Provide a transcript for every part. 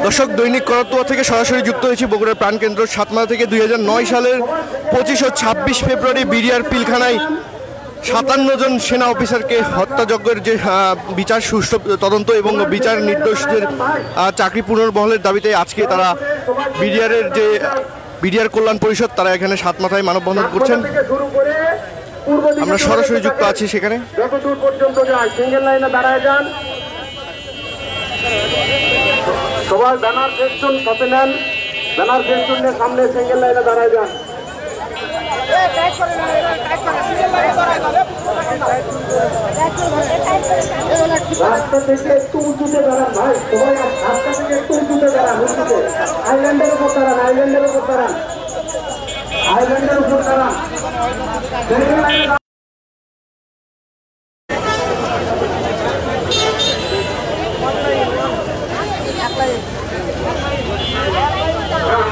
দর্শক, দৈনিক করতোয়া থেকে সরাসরি যুক্ত হয়েছি বগুড়ার প্রাণকেন্দ্র সাতমাথা থেকে। 2009 সালের 25 ও 26 ফেব্রুয়ারি বিডিআর পিলখানায় 57 জন সেনা অফিসারকে হত্যাযজ্ঞের যে বিচার, সুষ্ঠু তদন্ত এবং বিচার নির্দোষদের চাকরি পুনর্বহালের দাবিতে আজকে তারা বিডিআর কল্যাণ পরিষদ তারা এখানে সাতমাথায় মানববন্ধন করছেন। আমরা সরাসরি যুক্ত আছি সেখানে। যতদূর পর্যন্ত যায় সিঙ্গেল লাইনে দাঁড়ায় যান, সবাই ব্যানার ফেস্টুন সাথে নেন, ব্যানার ফেস্টুনের সামনে সিঙ্গেল লাইনে দাঁড়ায় যান। রাস্তা থেকে একটু উঁচুতে দাঁড়ান ভাই, সবাই রাস্তা থেকে একটু উঁচুতে দাঁড়ান, উঁচুতে আইল্যান্ডের উপর দাঁড়ান, আইল্যান্ডের উপর দাঁড়ান, আইল্যান্ডের উপর দাঁড়ান।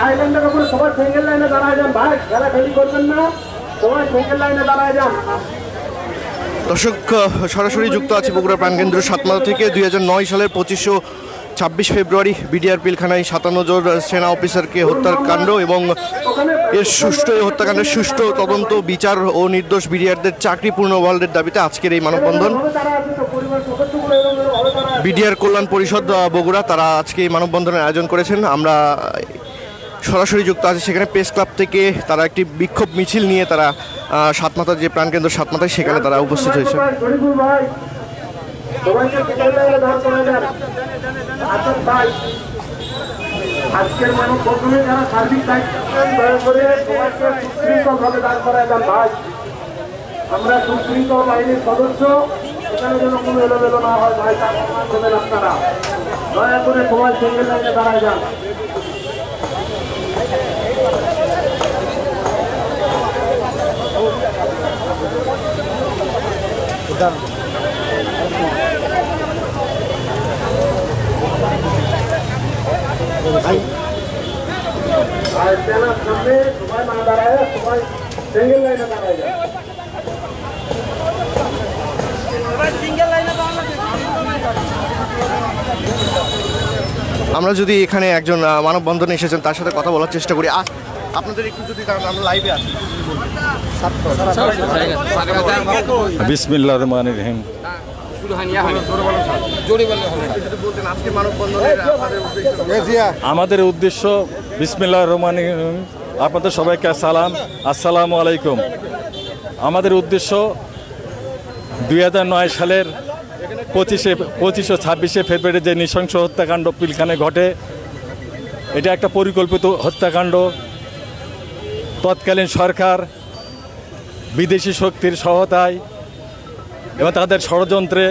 আইল্যান্ডের উপরে সবাই সিঙ্গেল লাইনে দাঁড়ায় যান ভাই, খেলা খেলি করবেন না, সবাই সিঙ্গেল লাইনে দাঁড়ায় যান। দর্শক, সরাসরি যুক্ত আছে বগুড়া প্রাণকেন্দ্র সাতমাথা থেকে। 2009 সালের 25 ও 26 ফেব্রুয়ারি বিডিআর পিলখানায় 57 জন সেনা অফিসারকে হত্যার কাণ্ড এবং এর হত্যাকাণ্ডের সুষ্ঠু তদন্ত, বিচার ও নির্দোষ বিডিআরদের চাকরি পুনর্বহালের দাবিতে আজকের এই মানববন্ধন। বিডিআর কল্যাণ পরিষদ বগুড়া তারা আজকে এই মানববন্ধনের আয়োজন করেছেন। আমরা সরাসরি যুক্ত আছে সেখানে। প্রেস ক্লাব থেকে তারা একটি বিক্ষোভ মিছিল নিয়ে তারা সাতমাথার যে প্রাণকেন্দ্র সাতমাথায় সেখানে তারা উপস্থিত হয়েছে। আজকের মানববন্ধনে যারা সার্বিক দায়িত্ব করে সবাইকে সুশৃঙ্খলভাবে দাঁড় করায় যান ভাই। আমরা সুশৃঙ্খল বাহিনীর সদস্য, এখানে যেন কোনো এলোমেলো না হয় ভাই, তার প্রমাণ দেবেন আপনারা। দয়া করে সবাই সিঙ্গেল লাইনে দাঁড়ায় যান। আর সেনার সামনে সবাই না দাঁড়ায়, সবাই সিঙ্গেল লাইনে দাঁড়ায় যায়। আমরা যদি এখানে একজন মানববন্ধনে এসেছেন তার সাথে কথা বলার চেষ্টা করি। আপনাদের একটু যদি, কারণ আমরা লাইভে আছি। বিসমিল্লাহির রহমানির রহিম। আমাদের উদ্দেশ্য বিসমিল্লাহির রহমানির রহিম। আপনাদের সবাইকে আসসালামু আলাইকুম। আমাদের উদ্দেশ্য 2009 সালের 25 ও 26 ফেব্রুয়ারি যে নৃশংস হত্যাকাণ্ড পিলখানায় ঘটে, এটা একটা পরিকল্পিত হত্যাকাণ্ড। তৎকালীন সরকার বিদেশি শক্তির সহায়তায় এবং তাদের ষড়যন্ত্রে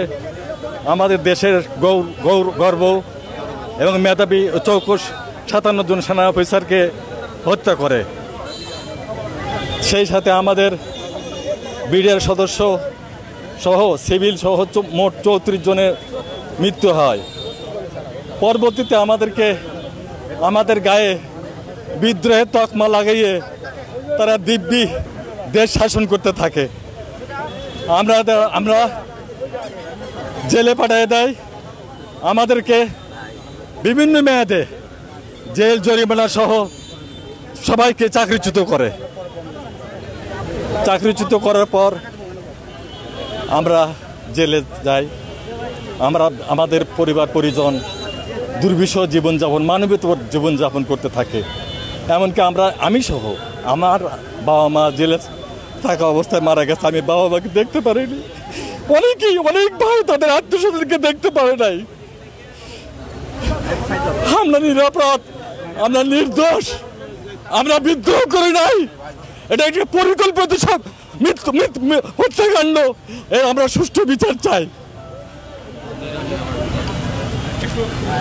আমাদের দেশের গর্ব এবং মেধাবী চৌকস 57 জন সেনা অফিসারকে হত্যা করে। সেই সাথে আমাদের বিডিআর সদস্য সহ সিভিল সহ মোট 34 জনের মৃত্যু হয়। পরবর্তীতে আমাদের গায়ে বিদ্রোহের তকমা লাগাইয়ে তারা দিব্যি দেশ শাসন করতে থাকে। আমরা জেলে পাঠিয়ে দেয়, আমাদেরকে বিভিন্ন মেয়াদে জেল জরিমানা সহ সবাইকে চাকরিচ্যুত করে। চাকরিচ্যুত করার পর আমরা জেলে যাই। আমাদের পরিবার পরিজন দুর্বিষহ জীবনযাপন, মানবীয় জীবনযাপন করতে থাকে। এমনকি আমি সহ আমার বাবা মা জেলে থাকা অবস্থায় মারা গেছে। আমি বাবা মাকে দেখতে পারিনি, অনেক ভাই তাদের আত্মীয়স্বজনকে দেখতে পারে নাই। হামলা নিরাপরাধ আমরা নির্দোষ, আমরা বিদ্রোহ করি নাই, এটা একটা পরিকল্পিত সব হত্যাকাণ্ড। আমরা সুষ্ঠু বিচার চাই।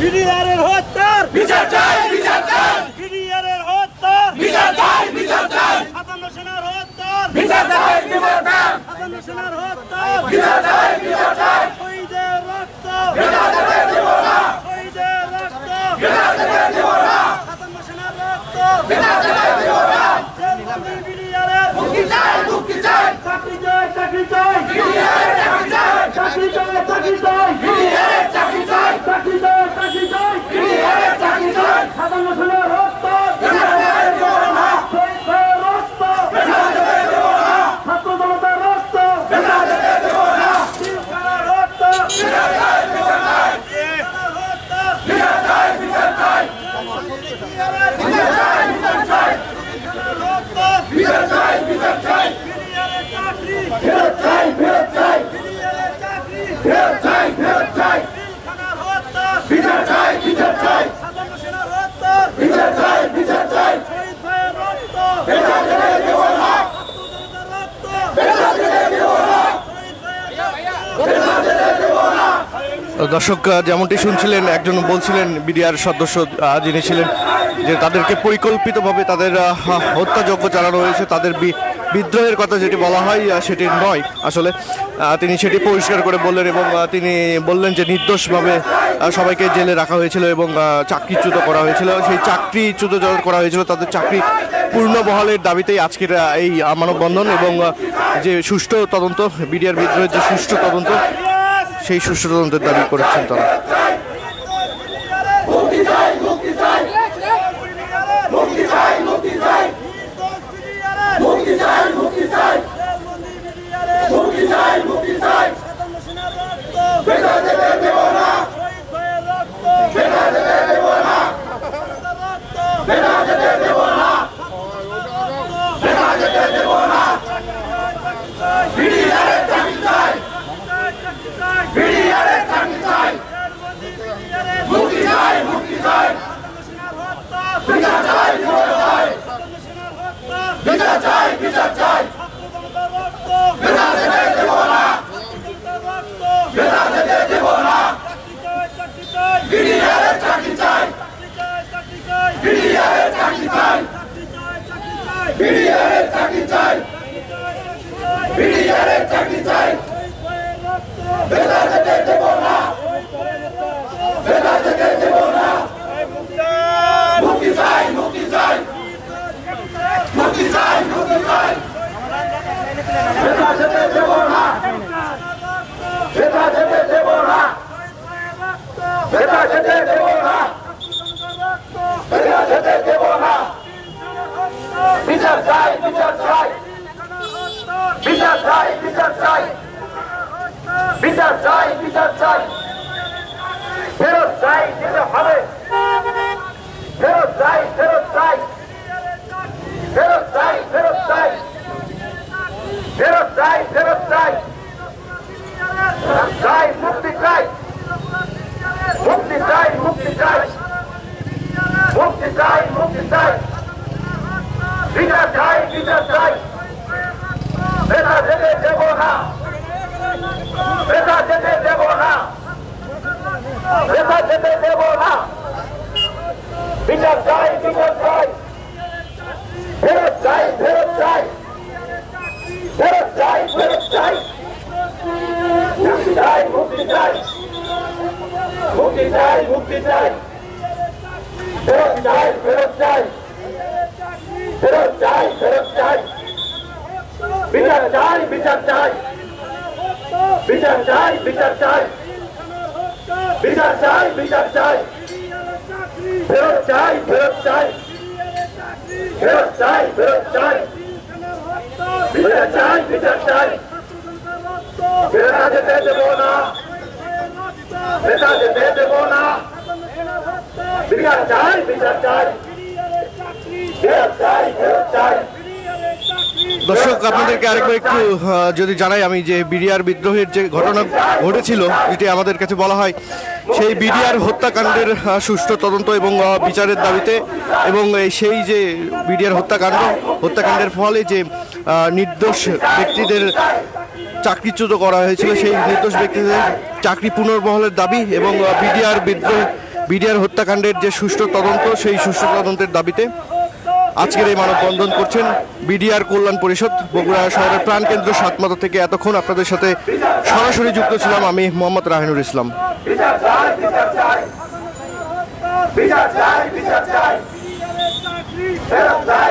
বিডিআরের হত্যার বিচার চাই, বিচার চাই। বিডিআরের হত্যার বিচার চাই, বিচার চাই। 57 সেনার হত্যার বিচার চাই, বিচার চাই। 57 সেনার হত্যার বিচার চাই, বিচার চাই। শহীদের রক্ত বিনা যেতে দেব না, শহীদের রক্ত বিনা যেতে দেব না। 57 সেনার রক্ত বিনা যেতে দেব না। জেলবন্দি বিডিআরের মুক্তি চাই, মুক্তি চাই। চাকরি চাই, চাকরি চাই। বিডিআরের চাকরি চাই, চাকরি চাই, চাকরি চাই। বিডিআরের চাকরি চাই, চাকরি চাই, চাকরি চাই। বিডিআরের চাকরি চাই। 57 সেনার রক্ত বিনা যেতে দেব না, শহীদের রক্ত বিনা যেতে দেব না। ছাত্র জনতার রক্ত বিনা যেতে দেব না। শিক্ষার রক্ত বিনা চাই, বিচার চাই। শিক্ষার রক্ত বিনা চাই, বিচার চাই। বিচার চাই, বিচার চাই। শিক্ষার রক্ত বিচার চাই, বিচার চাই। বিডিআরের চাকরি ফেরত চাই, ফেরত চাই। বিডিআরের চাকরি ফেরত চাই, ফেরত চাই। শিক্ষার হত্যা বিচার চাই, বিচার চাই। 57 সেনার হত্যা বিচার চাই, বিচার চাই। শহীদ ভাইয়ের রক্ত বিনা যেতে দেব না, ছাত্রজনতার রক্ত বিনা যেতে দেব না। শহীদ ভাইয়ের রক্ত বিনা যেতে দেব না। দর্শক, যেমনটি শুনছিলেন, একজন বলছিলেন বিডিআর সদস্য যিনি ছিলেন যে তাদেরকে পরিকল্পিতভাবে তাদের হত্যাযজ্ঞ চালানো হয়েছে, তাদের বিদ্রোহের কথা যেটি বলা হয় সেটি নয় আসলে। তিনি সেটি পরিষ্কার করে বললেন এবং তিনি বললেন যে নির্দোষভাবে সবাইকে জেলে রাখা হয়েছিল এবং চাকরিচ্যুত করা হয়েছিল। সেই চাকরিচ্যুত করা হয়েছিল, তাদের চাকরি পূর্ণ বহালের দাবিতেই আজকের এই মানববন্ধন এবং যে সুষ্ঠু তদন্ত, বিডিআর বিদ্রোহের যে সুষ্ঠু তদন্ত, সেই সুষ্ঠু তদন্তের দাবি করেছেন তারা। মুক্তি চাই, মুক্তি চাই। মুক্তি চাই, মুক্তি চাই। মুক্তি চাই, মুক্তি চাই। মুক্তি চাই, মুক্তি চাই। 57 সেনার রক্ত বিনা যেতে দেব না, শহীদ ভাইয়ের রক্ত বিনা যেতে দেব না। রক্ত বিনা যেতে দেব না, বিনা যেতে দেব না। বিডিআরের চাকরি চাই, বিডিআরের চাকরি চাই। মুক্তি চাই, মুক্তি চাই। বিচার চাই, বিচার চাই। বিচার চাই, বিচার চাই। বিনা যেতে দেব না, বিনা যেতে দেব না। বিডিআরের চাকরি চাই, বিডিআরের চাকরি চাই। বিডিআরের চাকরি চাই, বিডিআরের চাকরি চাই। বিনা যেতে দেব না, বিনা যেতে দেব না। মুক্তি চাই, মুক্তি চাই। মুক্তি চাই, মুক্তি চাই। বিনা যেতে দেব না, বিনা যেতে দেব না। বিনা যেতে দেব না, বিনা যেতে দেব না। বিচার চাই, বিচার চাই। বিচার চাই, বিচার চাই। বিচার চাই, বিচার চাই। ফেরত চাই, দিতে হবে। ফেরত চাই, ফেরত চাই। ফেরত চাই, ফেরত চাই। ফেরত চাই, ফেরত চাই। চাই, মুক্তি চাই। মুক্তি চাই, মুক্তি চাই। মুক্তি চাই, মুক্তি চাই। বিচার চাই, বিচার চাই। বেটা যেতে দেব না, বেটা যেতে দেব না, বেটা যেতে দেব না। বিচার চাই, বিচার চাই। ফেরত চাই, ফেরত চাই। ফেরত চাই, ফেরত চাই। মুক্তি চাই, মুক্তি চাই। মুক্তি চাই, মুক্তি চাই। ফেরত চাই, ফেরত চাই। ফেরত চাই, ফেরত চাই। বিচার চাই, বিচার চাই। বিচার চাই, বিচার চাই। বিচার চাই, বিচার চাই। ফেরত চাই, ফেরত চাই। ফেরত চাই, ফেরত চাই। বিচার চাই, বিচার চাই। বেটা যেতে দেব না, বেটা যেতে দেব না। বিচার চাই, বিচার চাই। ফেরত চাই, ফেরত চাই। দর্শক আপনাদেরকে আরেকবার একটু যদি জানাই আমি যে বিডিআর বিদ্রোহের যে ঘটনা ঘটেছিল, যেটি আমাদের কাছে বলা হয় সেই বিডিআর হত্যাকাণ্ডের সুষ্ঠু তদন্ত এবং বিচারের দাবিতে, এবং সেই যে বিডিআর হত্যাকাণ্ডের ফলে যে নির্দোষ ব্যক্তিদের চাকরিচ্যুত করা হয়েছিল, সেই নির্দোষ ব্যক্তিদের চাকরি পুনর্বহালের দাবি এবং বিডিআর হত্যাকাণ্ডের যে সুষ্ঠু তদন্ত, সেই সুষ্ঠু তদন্তের দাবিতে আজকের এই মানববন্ধন করছেন বিডিআর কল্যাণ পরিষদ বগুড়া শহরের প্রাণকেন্দ্র সাতমাথা থেকে। এতক্ষণ আপনাদের সাথে সরাসরি যুক্ত ছিলাম আমি মোহাম্মদ রাহিনুর ইসলাম। বিচার চাই, বিচার চাই, বিচার চাই, বিচার চাই, ফেরত চাই,